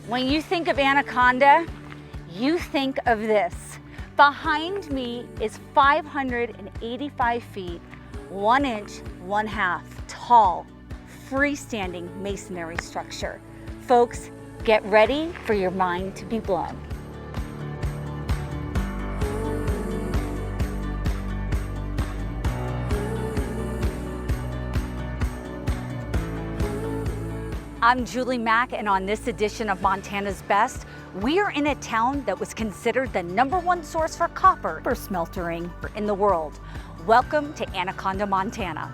When you think of Anaconda, you think of this. Behind me is 585 feet, 1 inch, 1/2 tall, freestanding masonry structure. Folks, get ready for your mind to be blown. I'm Julie Mack, and on this edition of Montana's Best, we are in a town that was considered the #1 source for copper for smeltering in the world. Welcome to Anaconda, Montana.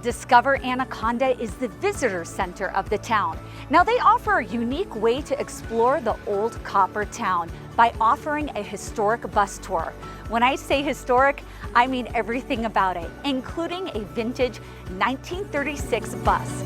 Discover Anaconda is the visitor center of the town. Now they offer a unique way to explore the old copper town by offering a historic bus tour. When I say historic, I mean everything about it, including a vintage 1936 bus.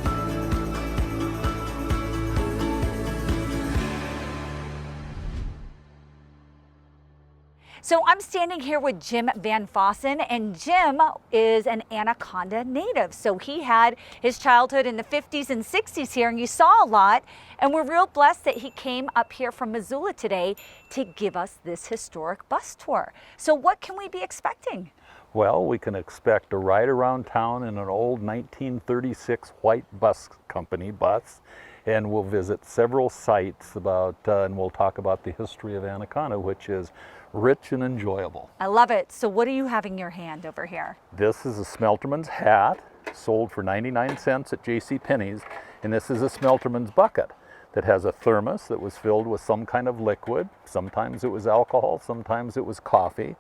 So I'm standing here with Jim Van Fossen, and Jim is an Anaconda native. So he had his childhood in the 50s and 60s here, and you saw a lot. And we're real blessed that he came up here from Missoula today to give us this historic bus tour. So what can we be expecting? Well, we can expect a ride around town in an old 1936 white bus company bus. And we'll visit several sites and we'll talk about the history of Anaconda, which is rich and enjoyable. I love it. So what are you having in your hand over here? This is a smelterman's hat, sold for 99 cents at JCPenney's, and this is a smelterman's bucket that has a thermos that was filled with some kind of liquid. Sometimes it was alcohol, sometimes it was coffee,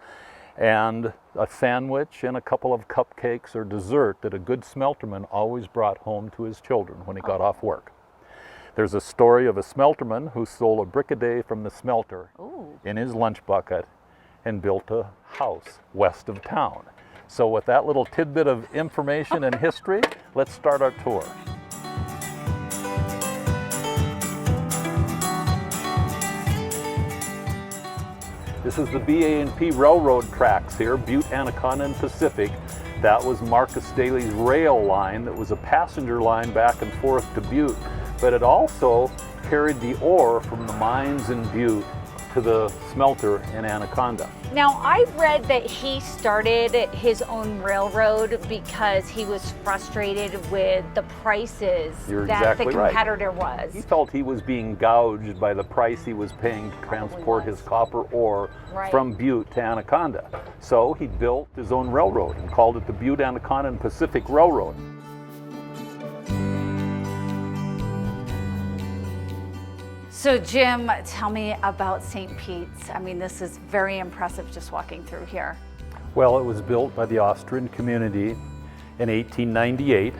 and a sandwich and a couple of cupcakes or dessert that a good smelterman always brought home to his children when he got off work. There's a story of a smelterman who stole a brick a day from the smelter in his lunch bucket and built a house west of town. So with that little tidbit of information and history, let's start our tour. This is the BA&P Railroad tracks here, Butte, Anaconda, and Pacific. That was Marcus Daly's rail line that was a passenger line back and forth to Butte. But it also carried the ore from the mines in Butte to the smelter in Anaconda. Now, I've read that he started his own railroad because he was frustrated with the prices that the competitor was. He felt he was being gouged by the price he was paying to transport his copper ore from Butte to Anaconda. So he built his own railroad and called it the Butte, Anaconda, and Pacific Railroad. So Jim, tell me about St. Pete's. I mean, this is very impressive just walking through here. Well, it was built by the Austrian community in 1898.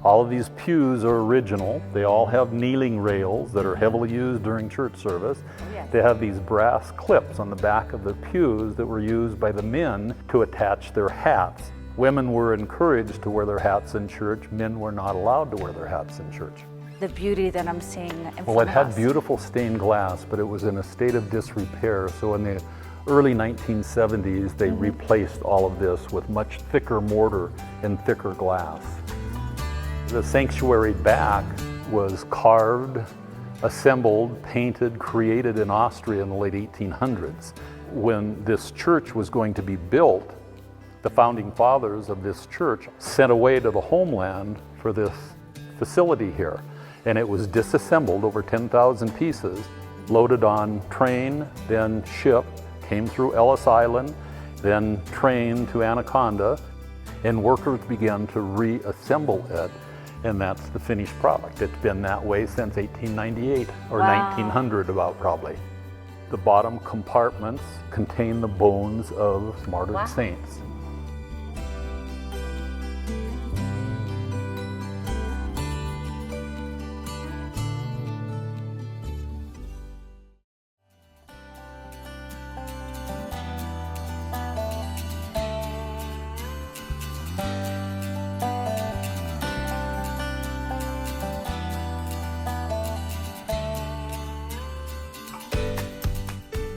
All of these pews are original. They all have kneeling rails that are heavily used during church service. They have these brass clips on the back of the pews that were used by the men to attach their hats. Women were encouraged to wear their hats in church. Men were not allowed to wear their hats in church. The beauty that I'm seeing in front Well, it had of us. beautiful stained glass, but it was in a state of disrepair. So in the early 1970s, they replaced all of this with much thicker mortar and thicker glass. The sanctuary back was carved, assembled, painted, created in Austria in the late 1800s. When this church was going to be built, the founding fathers of this church sent away to the homeland for this facility here. And it was disassembled, over 10,000 pieces, loaded on train, then ship, came through Ellis Island, then train to Anaconda, and workers began to reassemble it, and that's the finished product. It's been that way since 1898, or 1900 about probably. The bottom compartments contain the bones of martyred saints.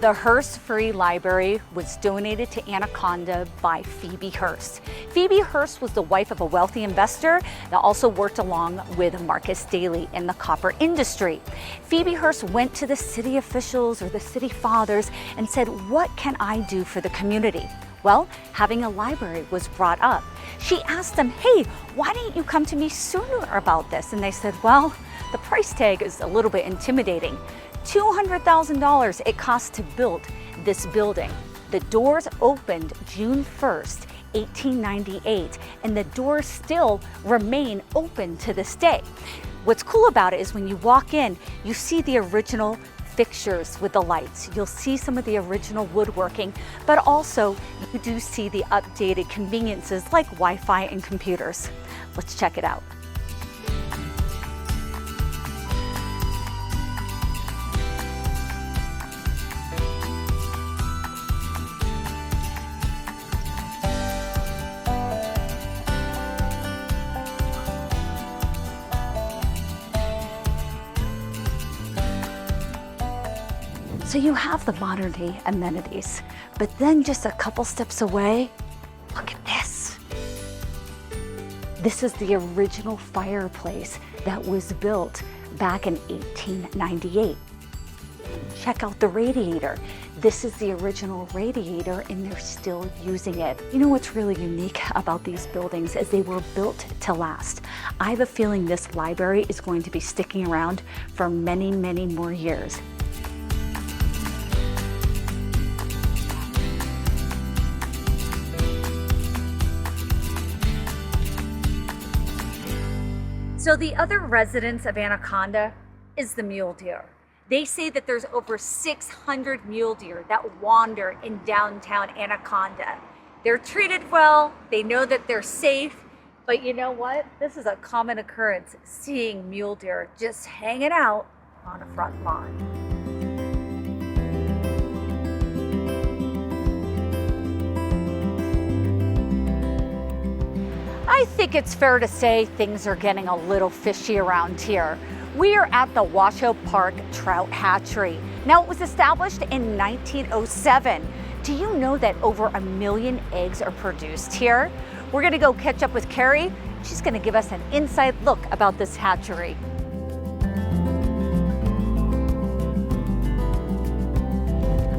The Hearst Free Library was donated to Anaconda by Phoebe Hearst. Phoebe Hearst was the wife of a wealthy investor that also worked along with Marcus Daly in the copper industry. Phoebe Hearst went to the city officials or the city fathers and said, "What can I do for the community?" Well, having a library was brought up. She asked them, "Hey, why didn't you come to me sooner about this?" And they said, "Well, the price tag is a little bit intimidating. $200,000 it cost to build this building." The doors opened June 1st, 1898, and the doors still remain open to this day. What's cool about it is when you walk in, you see the original fixtures with the lights. You'll see some of the original woodworking, but also you do see the updated conveniences like Wi-Fi and computers. Let's check it out. So you have the modern day amenities, but then just a couple steps away, look at this. This is the original fireplace that was built back in 1898. Check out the radiator. This is the original radiator and they're still using it. You know what's really unique about these buildings is they were built to last. I have a feeling this library is going to be sticking around for many, many more years. So the other residents of Anaconda is the mule deer. They say that there's over 600 mule deer that wander in downtown Anaconda. They're treated well, they know that they're safe, but you know what? This is a common occurrence, seeing mule deer just hanging out on a front lawn. I think it's fair to say things are getting a little fishy around here. We are at the Washoe Park Trout Hatchery. Now, it was established in 1907. Do you know that over 1 million eggs are produced here? We're gonna go catch up with Carrie. She's gonna give us an inside look about this hatchery.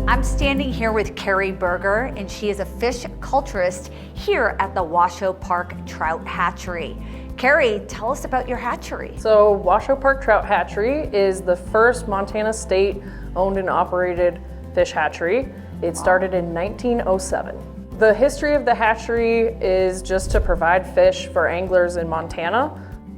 I'm standing here with Carrie Berger, and she is a fish culturist here at the Washoe Park Trout Hatchery. Carrie, tell us about your hatchery. So Washoe Park Trout Hatchery is the first Montana state owned and operated fish hatchery. It started in 1907. The history of the hatchery is just to provide fish for anglers in Montana.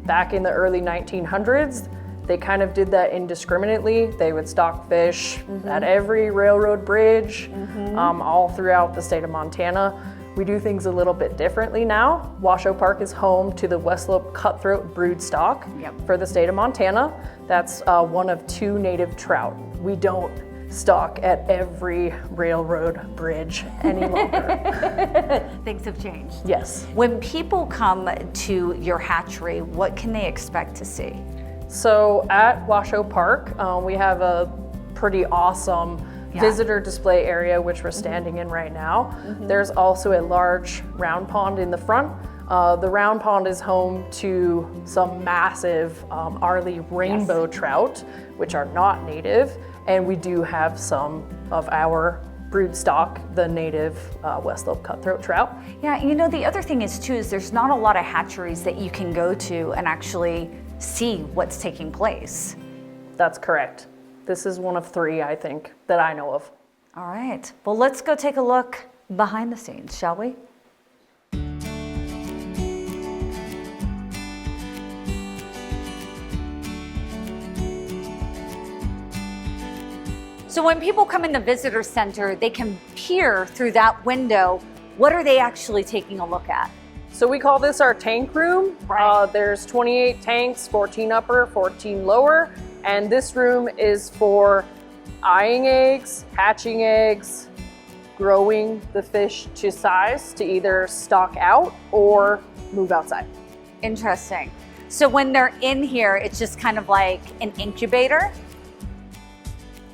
Back in the early 1900s, they kind of did that indiscriminately. They would stock fish at every railroad bridge, all throughout the state of Montana. We do things a little bit differently now. Washoe Park is home to the West Slope cutthroat brood stock for the state of Montana. That's one of 2 native trout. We don't stock at every railroad bridge any longer. Things have changed. Yes. When people come to your hatchery, what can they expect to see? So at Washoe Park, we have a pretty awesome visitor display area, which we're standing in right now. There's also a large round pond in the front. The round pond is home to some massive Arleigh rainbow trout, which are not native. And we do have some of our brood stock, the native West Slope cutthroat trout. Yeah, you know, the other thing is too, is there's not a lot of hatcheries that you can go to and actually see what's taking place. That's correct. This is one of 3, I think, that I know of. All right, well, let's go take a look behind the scenes, shall we? So when people come in the visitor center, they can peer through that window. What are they actually taking a look at? So we call this our tank room. Right. There's 28 tanks, 14 upper, 14 lower. And this room is for eyeing eggs, hatching eggs, growing the fish to size to either stock out or move outside. Interesting. So when they're in here, it's just kind of like an incubator?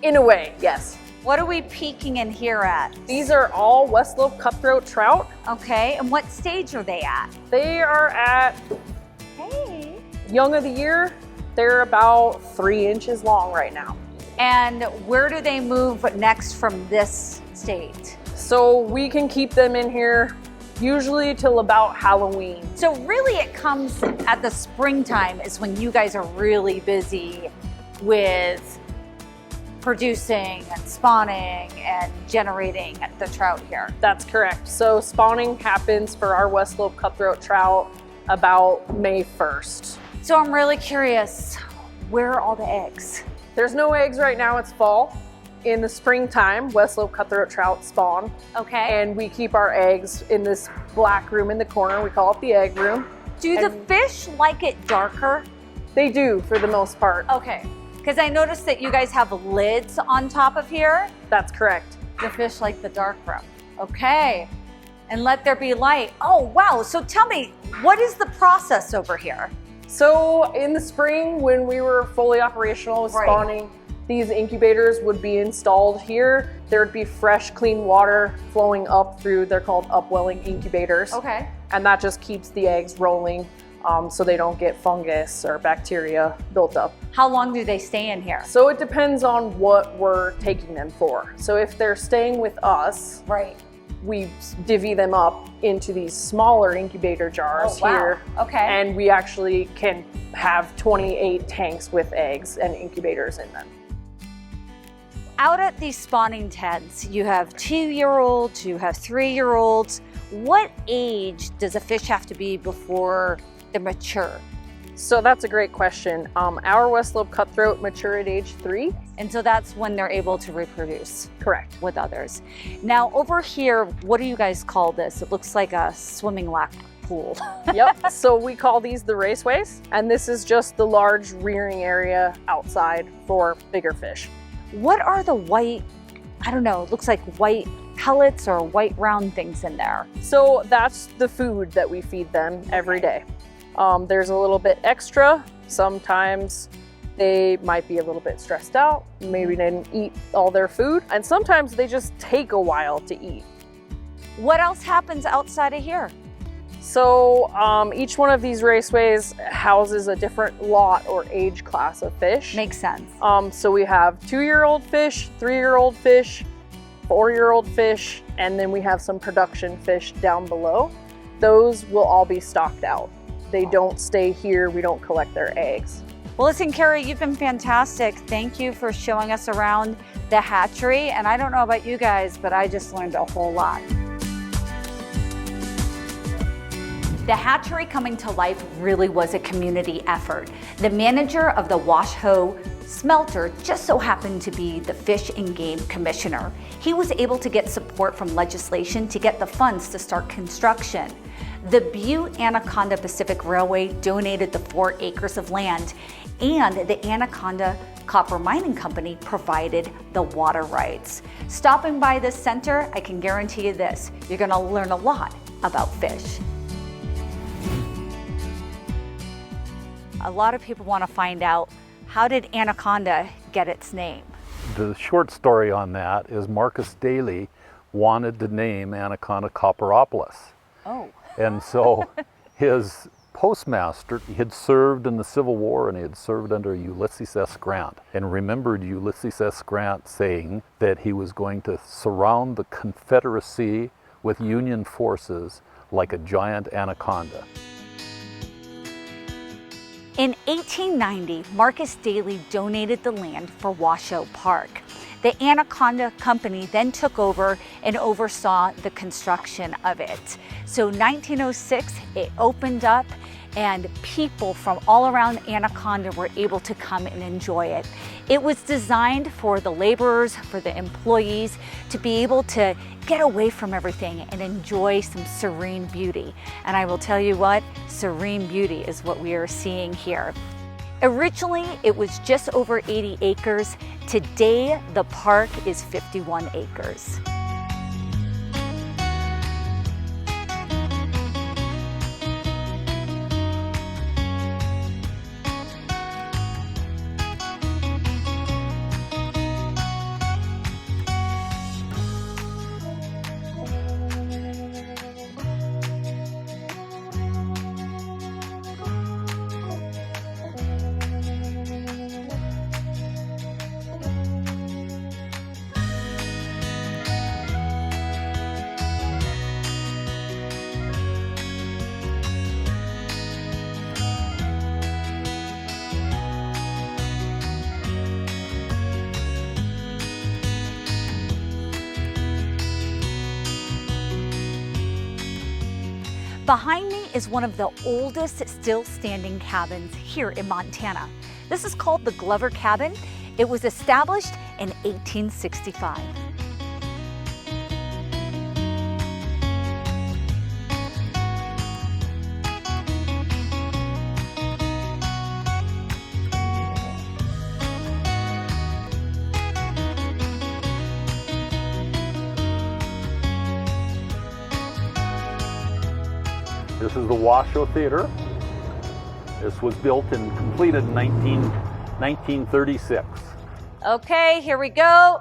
In a way, yes. What are we peeking in here at? These are all West Slope cutthroat trout. Okay, and what stage are they at? They are at Hey. young of the year. They're about 3 inches long right now. And where do they move next from this state? So we can keep them in here usually till about Halloween. So really it comes at the springtime is when you guys are really busy with producing and spawning and generating the trout here. That's correct. So spawning happens for our West Slope cutthroat trout about May 1st. So I'm really curious, where are all the eggs? There's no eggs right now, it's fall. In the springtime, West Slope cutthroat trout spawn. Okay. And we keep our eggs in this black room in the corner. We call it the egg room. Do the fish like it darker? They do, for the most part. Okay, because I noticed that you guys have lids on top of here. That's correct. The fish like the dark room. Okay, and let there be light. Oh, wow. So tell me, what is the process over here? So in the spring, when we were fully operational with Right. spawning, these incubators would be installed here. There would be fresh, clean water flowing up through, they're called upwelling incubators. Okay. And that just keeps the eggs rolling so they don't get fungus or bacteria built up. How long do they stay in here? So it depends on what we're taking them for. So if they're staying with us, Right. we divvy them up into these smaller incubator jars Oh, wow. here. Okay. And we actually can have 28 tanks with eggs and incubators in them. Out at these spawning tents, you have 2-year-olds, you have 3-year-olds. What age does a fish have to be before they're mature? So that's a great question. Our West Slope cutthroat mature at age 3. And so that's when they're able to reproduce Correct. with others. Now over here, what do you guys call this? It looks like a swimming lap pool. Yep. So we call these the raceways, and this is just the large rearing area outside for bigger fish. What are the white, I don't know, it looks like white pellets or white round things in there? So that's the food that we feed them every day. There's a little bit extra. Sometimes they might be a little bit stressed out. Maybe they didn't eat all their food. And sometimes they just take a while to eat. What else happens outside of here? So each one of these raceways houses a different lot or age class of fish. Makes sense. So we have 2-year-old fish, 3-year-old fish, 4-year-old fish, and then we have some production fish down below. Those will all be stocked out. They don't stay here. We don't collect their eggs. Well, listen, Carrie, you've been fantastic. Thank you for showing us around the hatchery. And I don't know about you guys, but I just learned a whole lot. The hatchery coming to life really was a community effort. The manager of the Washoe Smelter just so happened to be the Fish and Game Commissioner. He was able to get support from legislation to get the funds to start construction. The Butte Anaconda Pacific Railway donated the 4 acres of land, and the Anaconda Copper Mining Company provided the water rights. Stopping by this center, I can guarantee you this, you're gonna learn a lot about fish. A lot of people want to find out, how did Anaconda get its name? The short story on that is Marcus Daly wanted to name Anaconda Copperopolis. Oh. And so his postmaster, he had served in the Civil War and he had served under Ulysses S. Grant, and remembered Ulysses S. Grant saying that he was going to surround the Confederacy with Union forces like a giant anaconda. In 1890, Marcus Daly donated the land for Washoe Park. The Anaconda Company then took over and oversaw the construction of it. So 1906, it opened up and people from all around Anaconda were able to come and enjoy it. It was designed for the laborers, for the employees to be able to get away from everything and enjoy some serene beauty. And I will tell you what, serene beauty is what we are seeing here. Originally, it was just over 80 acres. Today, the park is 51 acres. Behind me is one of the oldest still standing cabins here in Montana. This is called the Glover Cabin. It was established in 1865. This is the Washoe Theater. This was built and completed in 1936. Okay, here we go.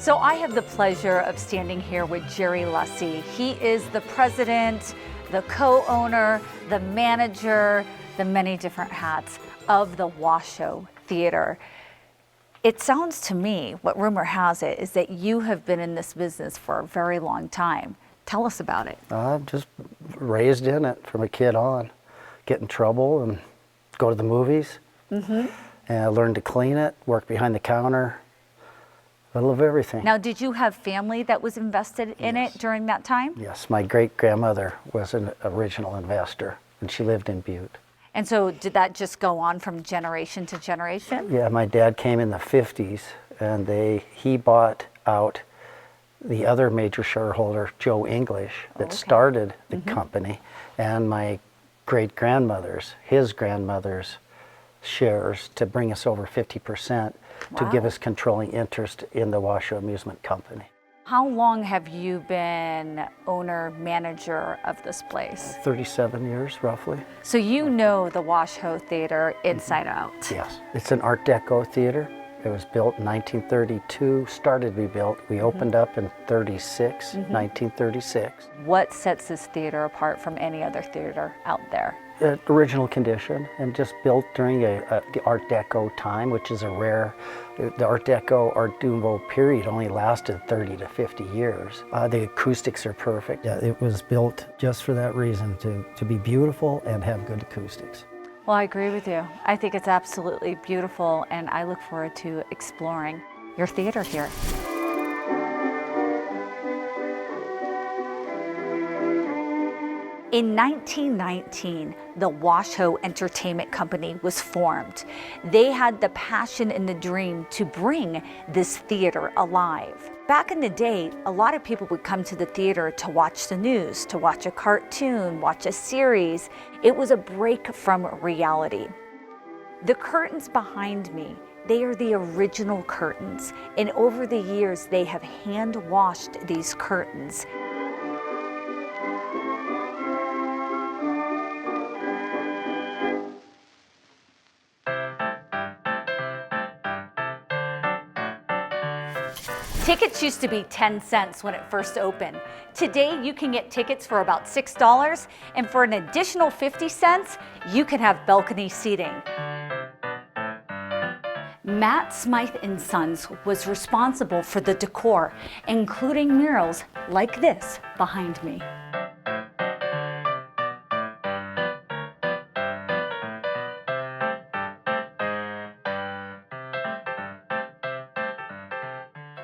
So I have the pleasure of standing here with Jerry Lussey. He is the president, the co-owner, the manager, the many different hats of the Washoe Theater. It sounds to me, what rumor has it, is that you have been in this business for a very long time. Tell us about it. Just raised in it from a kid on. Get in trouble and go to the movies. And I learned to clean it, work behind the counter. A little of everything. Now, did you have family that was invested in it during that time? Yes, my great-grandmother was an original investor, and she lived in Butte. And so did that just go on from generation to generation? Yeah, my dad came in the 50s, and he bought out the other major shareholder, Joe English, that started the company, and my great-grandmother's, his grandmother's shares to bring us over 50%. To give us controlling interest in the Washoe Amusement Company. How long have you been owner, manager of this place? 37 years, roughly. So you know the Washoe Theater inside out. Yes. It's an Art Deco theater. It was built in 1932, started to be built. We opened up in 1936. What sets this theater apart from any other theater out there? Original condition and just built during the Art Deco time, which is a rare, the Art Deco, Art Nouveau period only lasted 30 to 50 years. The acoustics are perfect. Yeah, it was built just for that reason, to be beautiful and have good acoustics. Well, I agree with you. I think it's absolutely beautiful, and I look forward to exploring your theater here. In 1919, the Washoe Entertainment Company was formed. They had the passion and the dream to bring this theater alive. Back in the day, a lot of people would come to the theater to watch the news, to watch a cartoon, watch a series. It was a break from reality. The curtains behind me, they are the original curtains, and over the years, they have hand washed these curtains. Tickets used to be 10 cents when it first opened. Today, you can get tickets for about $6, and for an additional 50 cents, you can have balcony seating. Matt Smythe & Sons was responsible for the decor, including murals like this behind me.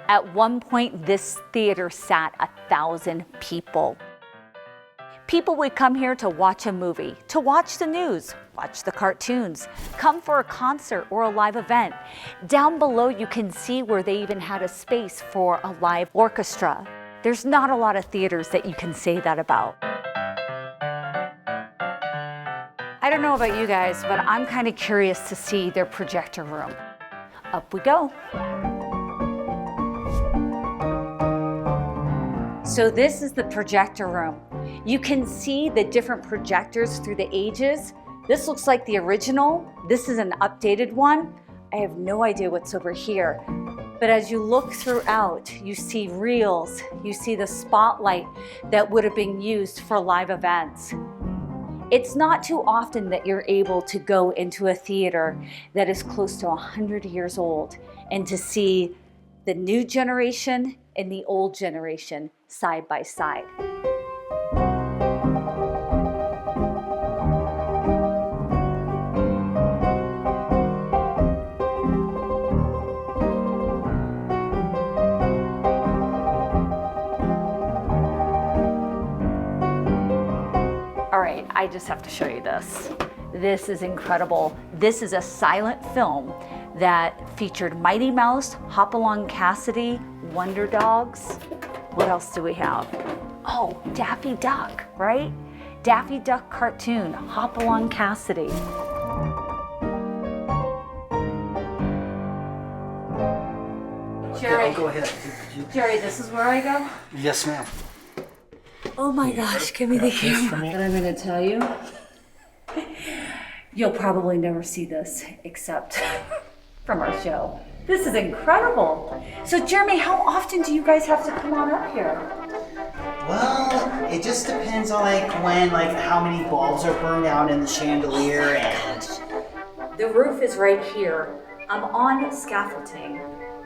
At one point, this theater sat 1,000 people. People would come here to watch a movie, to watch the news, watch the cartoons, come for a concert or a live event. Down below, you can see where they even had a space for a live orchestra. There's not a lot of theaters that you can say that about. I don't know about you guys, but I'm kind of curious to see their projector room. Up we go. So this is the projector room. You can see the different projectors through the ages. This looks like the original. This is an updated one. I have no idea what's over here. But as you look throughout, you see reels, you see the spotlight that would have been used for live events. It's not too often that you're able to go into a theater that is close to 100 years old and to see the new generation and the old generation side by side. All right, I just have to show you this. This is incredible. This is a silent film that featured Mighty Mouse, Hopalong Cassidy, Wonder Dogs. What else do we have? Oh, Daffy Duck, right? Daffy Duck cartoon, Hopalong Cassidy. Jerry, Go ahead. Jerry, this is where I go? Yes, ma'am. Oh my gosh, give me the camera. But I'm gonna tell you, you'll probably never see this except from our show. This is incredible. So Jeremy, how often do you guys have to come on up here? Well, it just depends on how many bulbs are burned out in the chandelier and The roof is right here. I'm on scaffolding.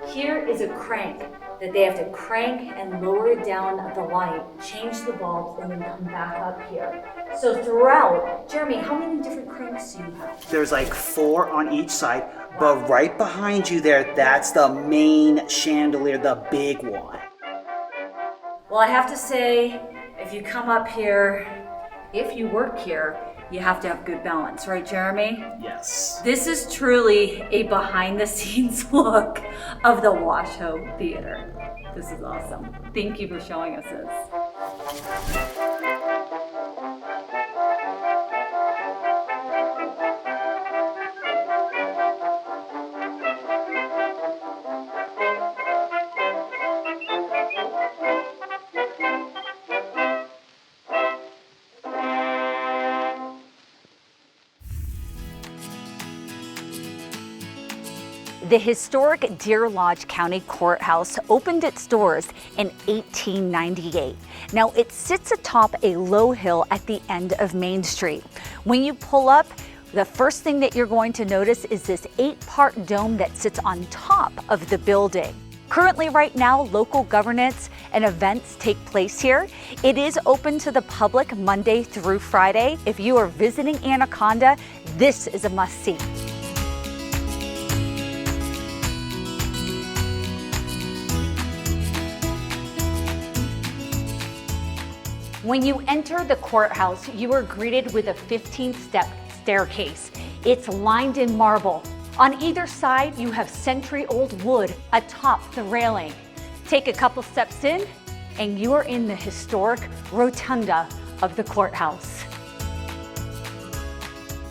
Here is a crank that they have to crank and lower down the light, change the bulbs, and then come back up here. So throughout, Jeremy, how many different cranks do you have? there's 4 on each side, but right behind you there, that's the main chandelier, the big one. Well, I have to say, if you come up here, if you work here, you have to have good balance, right, Jeremy? Yes. This is truly a behind-the-scenes look of the Washoe Theater. This is awesome. Thank you for showing us this. The historic Deer Lodge County Courthouse opened its doors in 1898. Now it sits atop a low hill at the end of Main Street. When you pull up, the first thing that you're going to notice is this 8-part dome that sits on top of the building. Currently, right now, local governance and events take place here. It is open to the public Monday through Friday. If you are visiting Anaconda, this is a must-see. When you enter the courthouse, you are greeted with a 15-step staircase. It's lined in marble. On either side, you have century-old wood atop the railing. Take a couple steps in, and you are in the historic rotunda of the courthouse.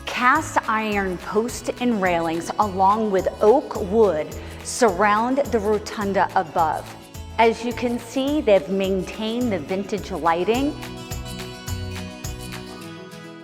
Cast iron posts and railings along with oak wood surround the rotunda above. As you can see, they've maintained the vintage lighting.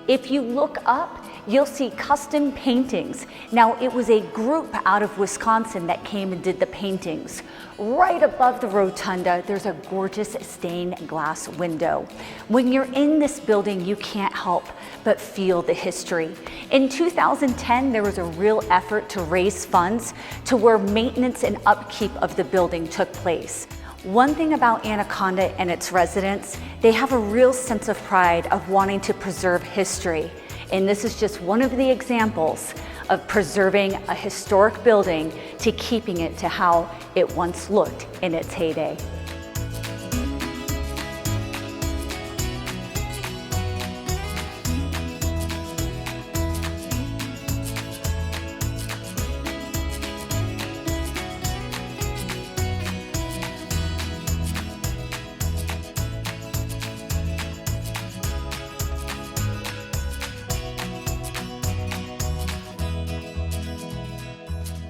If you look up, you'll see custom paintings. Now, it was a group out of Wisconsin that came and did the paintings. Right above the rotunda, there's a gorgeous stained glass window. When you're in this building, you can't help but feel the history. In 2010, there was a real effort to raise funds to where maintenance and upkeep of the building took place. One thing about Anaconda and its residents, they have a real sense of pride of wanting to preserve history. And this is just one of the examples of preserving a historic building to keeping it to how it once looked in its heyday.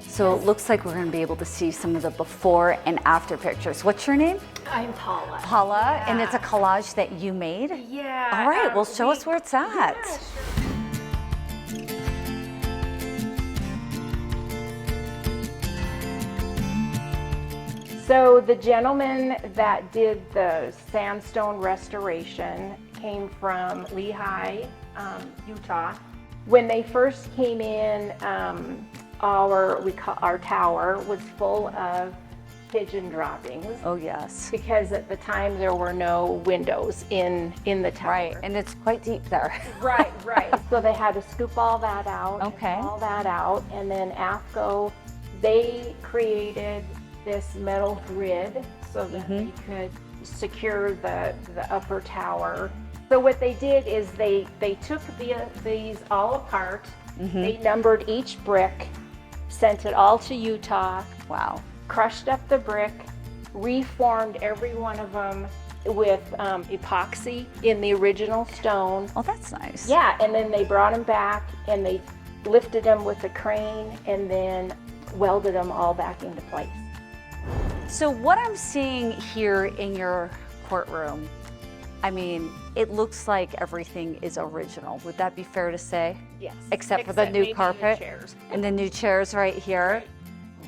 So it looks like we're going to be able to see some of the before and after pictures. What's your name? I'm Paula. Paula, Yeah. and it's a collage that you made? Yeah. All right, well, show us where it's at. Yeah, So the gentleman that did the sandstone restoration came from Lehigh, Utah. When they first came in, our tower was full of pigeon droppings. Oh, yes. Because at the time there were no windows in the tower. Right, and it's quite deep there. Right. So they had to scoop all that out. Okay. All that out, and then AFCO, they created this metal grid so that they could secure the upper tower. So what they did is they took these all apart. They numbered each brick, sent it all to Utah. Wow. Crushed up the brick, reformed every one of them with epoxy in the original stone. Oh, that's nice. Yeah, and then they brought them back and they lifted them with a crane and then welded them all back into place. So what I'm seeing here in your courtroom, I mean, it looks like everything is original. Would that be fair to say? Yes. Except for the maybe new carpet chairs. and the new chairs right here.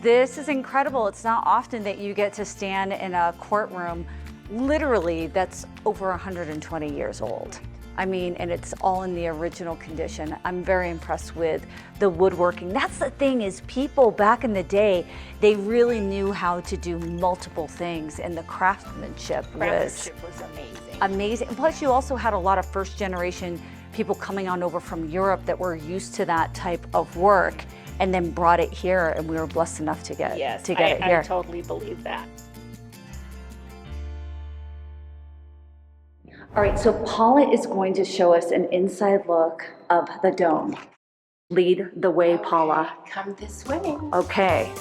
This is incredible. It's not often that you get to stand in a courtroom literally that's over 120 years old. I mean, and it's all in the original condition. I'm very impressed with the woodworking. That's the thing, is people back in the day, they really knew how to do multiple things, and the craftsmanship was amazing. amazing. Plus, you also had a lot of first generation people coming on over from Europe that were used to that type of work and then brought it here, and we were blessed enough to get it here. I totally believe that. All right, so Paula is going to show us an inside look of the dome. Lead the way, Paula. Come this way. Okay.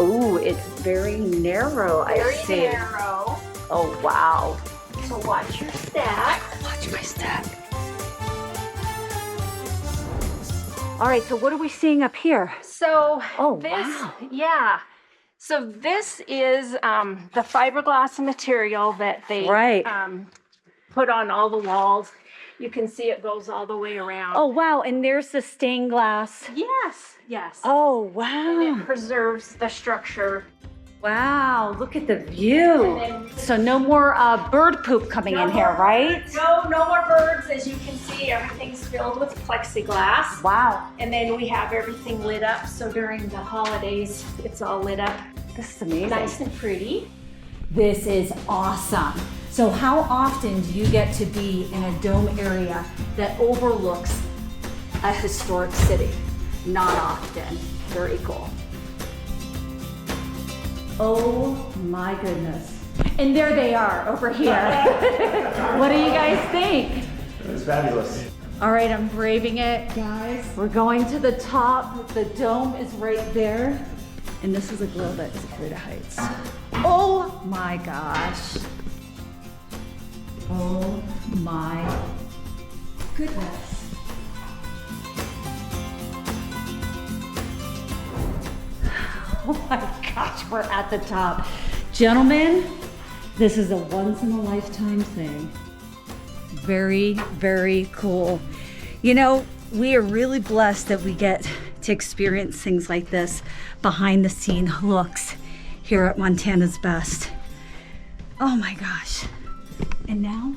Ooh, it's very narrow, I see. Very narrow. Oh, wow. So watch your step. Watch my step. All right, so what are we seeing up here? So Oh, this, wow. yeah. So this is the fiberglass material that they Right. put on all the walls. You can see it goes all the way around. Oh, wow, and there's the stained glass. Yes. Oh, And wow. it preserves the structure. Wow, look at the view. And then- So no more bird poop coming in here, right? No more birds. As you can see, everything's filled with plexiglass. Wow, And then we have everything lit up. So during the holidays, it's all lit up this is amazing. nice and pretty. This is awesome. So how often do you get to be in a dome area that overlooks a historic city? Not often. Very cool. Oh my goodness. And there they are over here. What do you guys think? It's fabulous. All right, I'm braving it, guys. We're going to the top. The dome is right there. And this is a glow that is great heights. Oh my gosh. Oh my goodness. Oh my gosh, we're at the top. Gentlemen, this is a once in a lifetime thing. Very, very cool. You know, we are really blessed that we get to experience things like this behind the scene looks here at Montana's Best. Oh my gosh. And now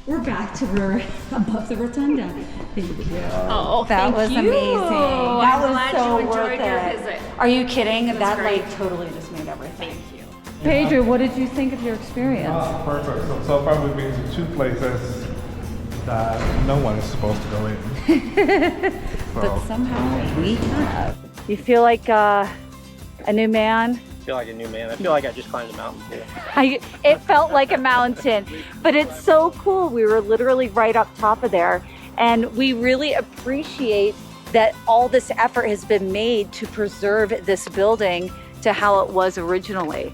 we're back to where above the rotunda. Thank you. Oh, That was amazing. That I'm was glad so you enjoyed worth your it. visit. Are you kidding? That great. like totally just made everything. Thank you. Pedro, what did you think of your experience? Oh, perfect. So far we've been to two places that no one is supposed to go in. But somehow we have. You feel like a new man? I feel like a new man. I feel like I just climbed a mountain too. It felt like a mountain, but it's so cool. We were literally right up top of there, and we really appreciate that all this effort has been made to preserve this building to how it was originally.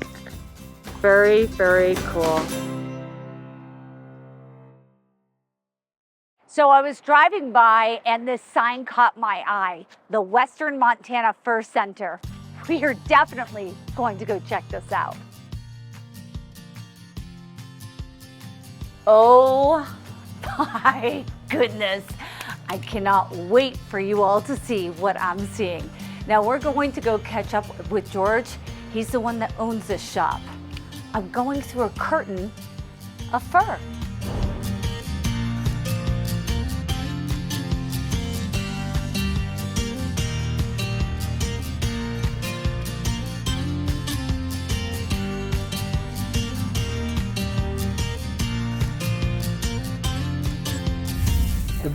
Very, very cool. So I was driving by and this sign caught my eye, the Western Montana Fur Center. We are definitely going to go check this out. Oh my goodness. I cannot wait for you all to see what I'm seeing. Now we're going to go catch up with George. He's the one that owns this shop. I'm going through a curtain of fur.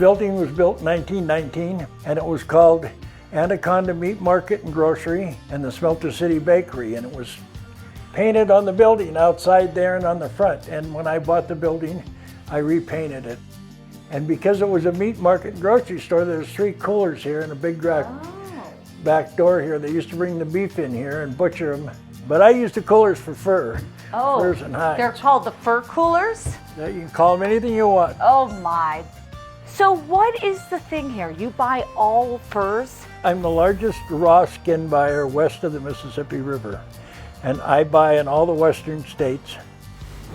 building was built in 1919, and it was called Anaconda Meat Market and Grocery and the Smelter City Bakery, and it was painted on the building outside there and on the front. And when I bought the building, I repainted it. And because it was a meat market and grocery store, there's 3 coolers here and a big back door here. They used to bring the beef in here and butcher them. But I used the coolers for furs and hides. They're called the fur coolers? Yeah, you can call them anything you want. Oh my. So what is the thing here? You buy all furs? I'm the largest raw skin buyer west of the Mississippi River. And I buy in all the western states.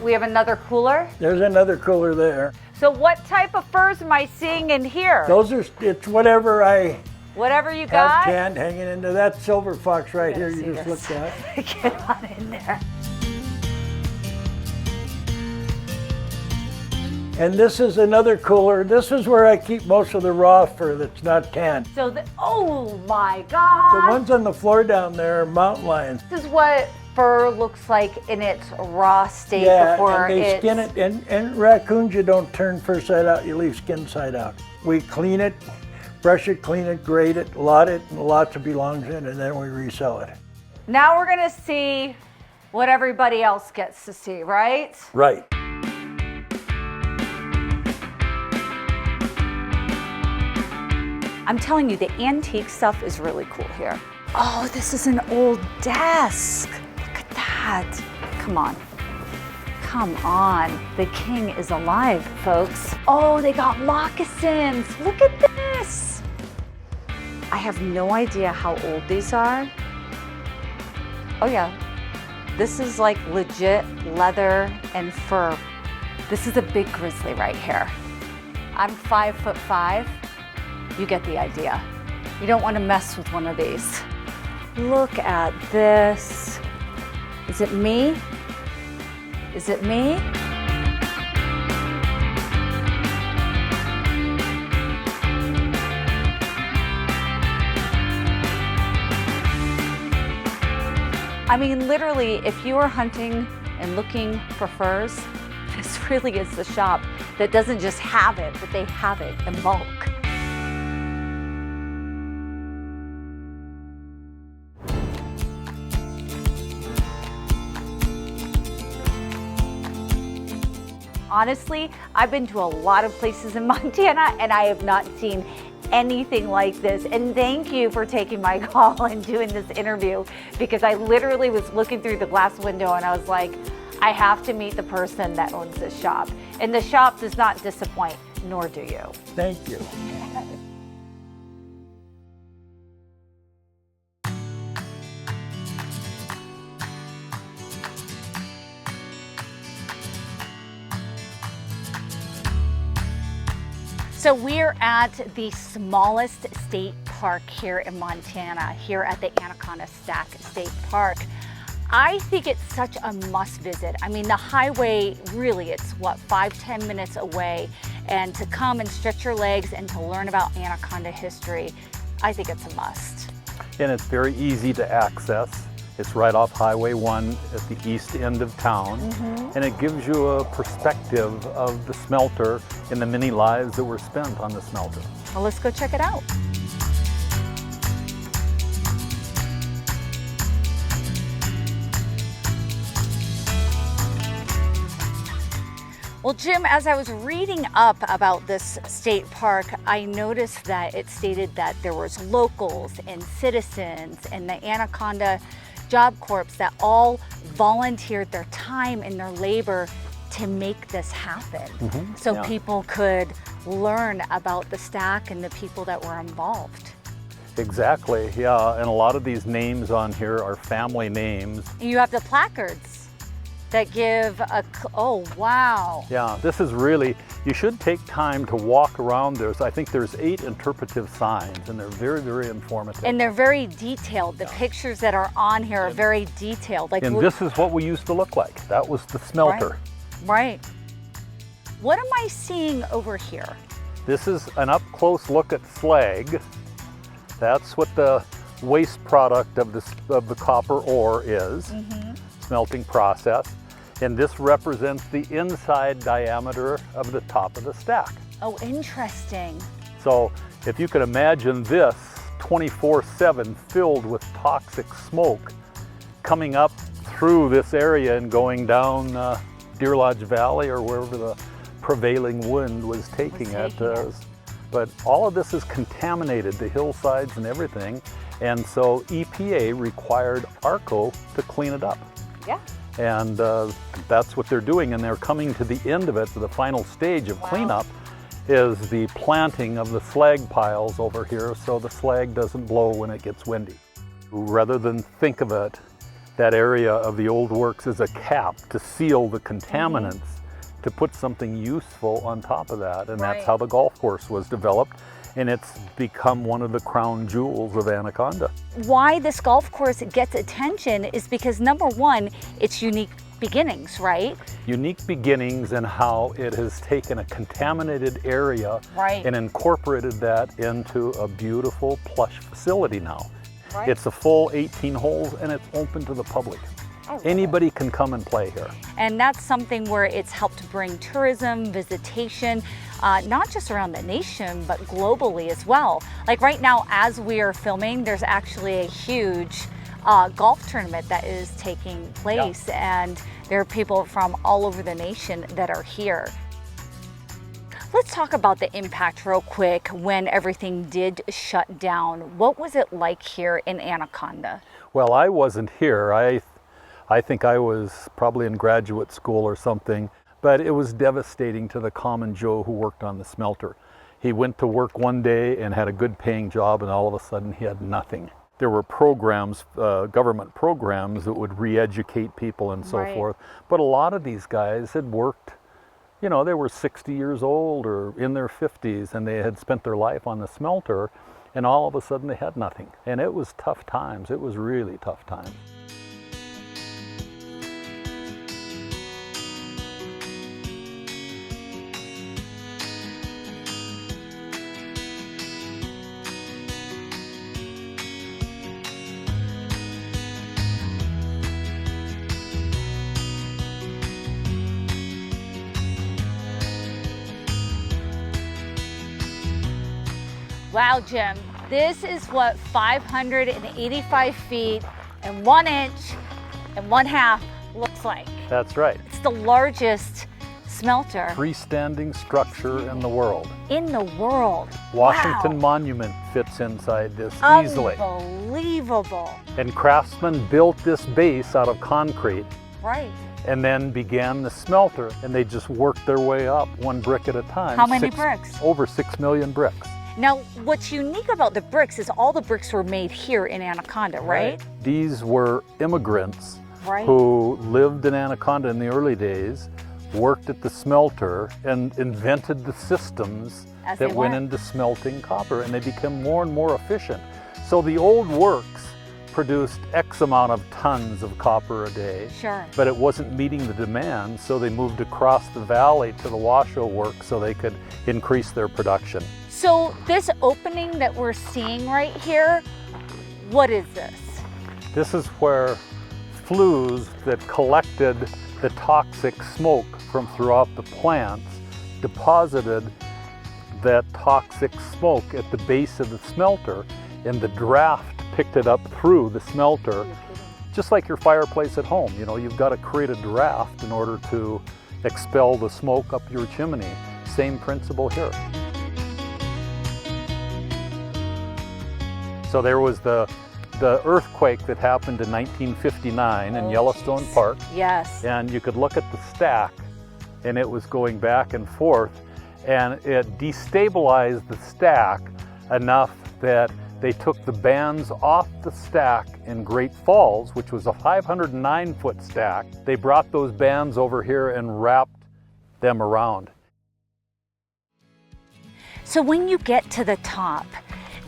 We have another cooler? There's another cooler there. So what type of furs am I seeing in here? It's whatever I Whatever you have got? canned hanging into that silver fox right here you just looked at. Get on in there. And this is another cooler. This is where I keep most of the raw fur that's not canned. So oh my God. The ones on the floor down there are mountain lions. This is what fur looks like in its raw state before and they skin it. And raccoons, you don't turn fur side out, you leave skin side out. We clean it, brush it, clean it, grate it, lot it, and lots of belongs in, and then we resell it. Now we're gonna see what everybody else gets to see, right? Right. I'm telling you, the antique stuff is really cool here. Oh, this is an old desk. Look at that. Come on. Come on. The king is alive, folks. Oh, they got moccasins. Look at this. I have no idea how old these are. Oh yeah. This is like legit leather and fur. This is a big grizzly right here. I'm 5'5". You get the idea. You don't want to mess with one of these. Look at this. Is it me? Is it me? I mean, literally, if you are hunting and looking for furs, this really is the shop that doesn't just have it, but they have it in bulk. Honestly, I've been to a lot of places in Montana and I have not seen anything like this. And thank you for taking my call and doing this interview, because I literally was looking through the glass window and I was like, I have to meet the person that owns this shop. And the shop does not disappoint, nor do you. Thank you. So we're at the smallest state park here in Montana, here at the Anaconda State Park. I think it's such a must visit. I mean, the highway, really, it's what, 5-10 minutes away. And to come and stretch your legs and to learn about Anaconda history, I think it's a must. And it's very easy to access. It's right off Highway 1 at the east end of town. And it gives you a perspective of the smelter and the many lives that were spent on the smelter. Well, let's go check it out. Well, Jim, as I was reading up about this state park, I noticed that it stated that there was locals and citizens and the Anaconda Job Corps that all volunteered their time and their labor to make this happen. So people could learn about the stack and the people that were involved. Exactly, yeah, and a lot of these names on here are family names. You have the placards that give a, oh wow. Yeah, this is really, you should take time to walk around. I think there's 8 interpretive signs, and they're very, very informative. And they're very detailed. The pictures that are on here are very detailed. Like, and this is what we used to look like. That was the smelter. Right. What am I seeing over here? This is an up-close look at slag. That's what the waste product of the copper ore is. Smelting process, and this represents the inside diameter of the top of the stack. Oh, interesting. So if you could imagine this 24/7 filled with toxic smoke coming up through this area and going down Deer Lodge Valley or wherever the prevailing wind was taking it. But all of this is contaminated, the hillsides and everything. And so EPA required ARCO to clean it up. Yeah. And that's what they're doing. And they're coming to the end of it, to the final stage of cleanup, is the planting of the slag piles over here so the slag doesn't blow when it gets windy. Rather than think of it, that area of the old works as a cap to seal the contaminants, to put something useful on top of that. And that's how the golf course was developed. And it's become one of the crown jewels of Anaconda. Why this golf course gets attention is because, number one, it's unique beginnings, right? Unique beginnings and how it has taken a contaminated area and incorporated that into a beautiful plush facility now. It's a full 18 holes and it's open to the public. Anybody can come and play here. And that's something where it's helped bring tourism, visitation, not just around the nation, but globally as well. Like right now, as we are filming, there's actually a huge golf tournament that is taking place, and there are people from all over the nation that are here. Let's talk about the impact real quick when everything did shut down. What was it like here in Anaconda? Well, I wasn't here. I think I was probably in graduate school or something, but it was devastating to the common Joe who worked on the smelter. He went to work one day and had a good paying job, and all of a sudden he had nothing. There were programs, government programs that would re-educate people and so forth, but a lot of these guys had worked, you know, they were 60 years old or in their 50s, and they had spent their life on the smelter, and all of a sudden they had nothing. And it was tough times. It was really tough times. Wow, Jim, this is what 585 feet and 1 inch and 1/2 looks like. That's right. It's the largest smelter. Freestanding structure in the world. In the world. Washington Monument fits inside this easily. Unbelievable. And craftsmen built this base out of concrete. Right. And then began the smelter, and they just worked their way up one brick at a time. How many bricks? Over 6 million bricks. Now, what's unique about the bricks is all the bricks were made here in Anaconda, right? These were immigrants who lived in Anaconda in the early days, worked at the smelter, and invented the systems that went into smelting copper, and they became more and more efficient. So the old works produced X amount of tons of copper a day, but it wasn't meeting the demand, so they moved across the valley to the Washoe works so they could increase their production. So this opening that we're seeing right here, what is this? This is where flues that collected the toxic smoke from throughout the plants deposited that toxic smoke at the base of the smelter, and the draft picked it up through the smelter, just like your fireplace at home. You know, you've got to create a draft in order to expel the smoke up your chimney. Same principle here. So there was the earthquake that happened in 1959 in Yellowstone Park. Yes. And you could look at the stack, and it was going back and forth, and it destabilized the stack enough that they took the bands off the stack in Great Falls, which was a 509-foot stack. They brought those bands over here and wrapped them around. So when you get to the top,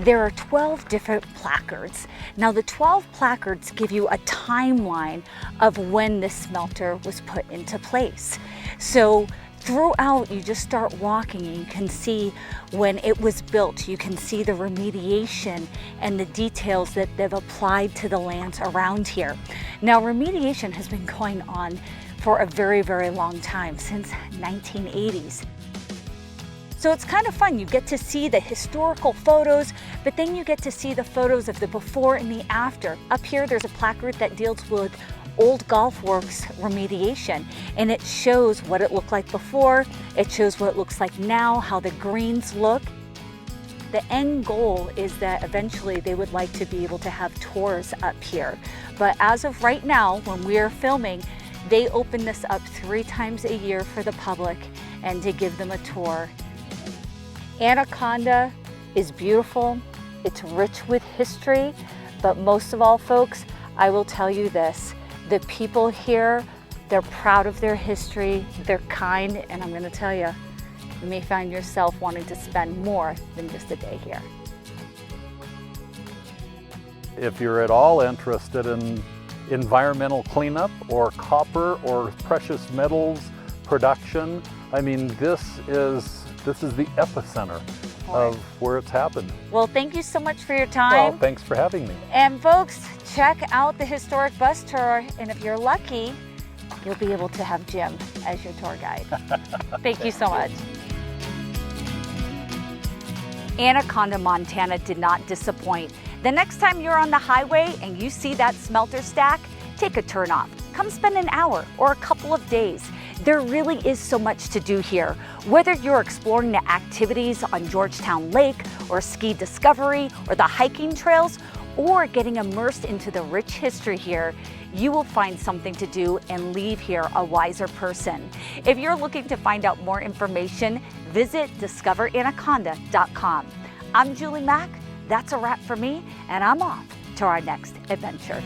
there are 12 different placards. Now the 12 placards give you a timeline of when the smelter was put into place. So throughout, you just start walking and you can see when it was built. You can see the remediation and the details that they've applied to the lands around here. Now remediation has been going on for a very, very long time, since 1980s. So it's kind of fun. You get to see the historical photos, but then you get to see the photos of the before and the after. Up here, there's a placard that deals with old golf works remediation, and it shows what it looked like before, it shows what it looks like now, how the greens look. The end goal is that eventually they would like to be able to have tours up here. But as of right now, when we are filming, they open this up 3 times a year for the public and to give them a tour. Anaconda is beautiful, it's rich with history, but most of all, folks, I will tell you this, the people here, they're proud of their history, they're kind, and I'm gonna tell you, you may find yourself wanting to spend more than just a day here. If you're at all interested in environmental cleanup or copper or precious metals production, I mean, this is the epicenter of where it's happened. Well, thank you so much for your Well, time. thanks for having me. And folks, check out the historic bus tour, and if you're lucky, you'll be able to have Jim as your tour guide. Thank you so much. Anaconda, Montana did not disappoint. The next time you're on the highway and you see that smelter stack, take a turn off. Come spend an hour or a couple of days. There really is so much to do here. Whether you're exploring the activities on Georgetown Lake or ski discovery or the hiking trails, or getting immersed into the rich history here, you will find something to do and leave here a wiser person. If you're looking to find out more information, visit discoveranaconda.com. I'm Julie Mack. That's a wrap for me, and I'm off to our next adventure.